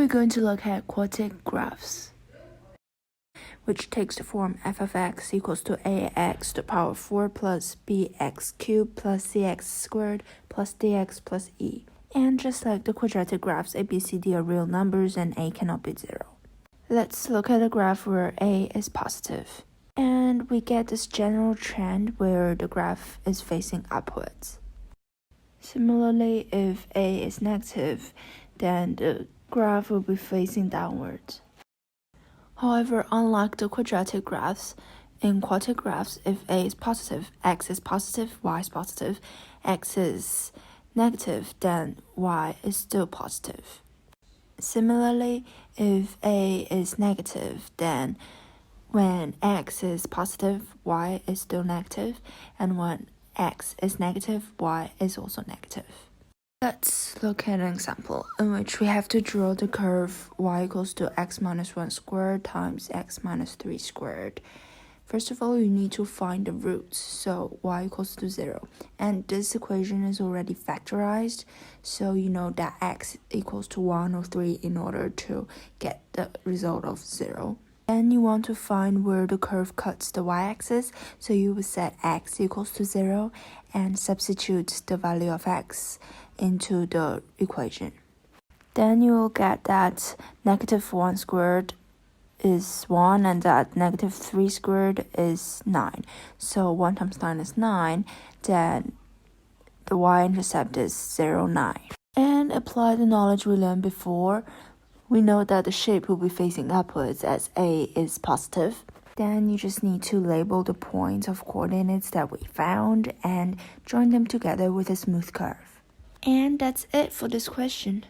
We're going to look at Quartic graphs, which takes the form f of x equals to ax to the power 4 plus bx cubed plus cx squared plus dx plus e. And just like the quadratic graphs, a, b, c, d are real numbers and a cannot be 0. Let's look at a graph where a is positive. And we get this general trend where the graph is facing upwards. Similarly, if a is negative, then the graph will be facing downwards. However, unlike the quadratic graphs, in quartic graphs, if a is positive, x is positive, y is positive, x is negative, then y is still positive. Similarly, if a is negative, then when x is positive, y is still negative, and when x is negative, y is also negative. Let's look at an example in which we have to draw the curve y equals to x minus 1 squared times x minus 3 squared. First of all, you need to find the roots, so y equals to 0. And this equation is already factorized, so you know that x equals to 1 or 3 in order to get the result of 0. Then you want to find where the curve cuts the y-axis, so you will set x equals to 0 and substitute the value of x into the equation. Then you will get that negative 1 squared is 1 and that negative 3 squared is 9. So 1 times 9 is 9, then the y-intercept is 0, 9. And apply the knowledge we learned before. We know that the shape will be facing upwards as a is positive. Then you just need to label the points of coordinates that we found and join them together with a smooth curve. And that's it for this question.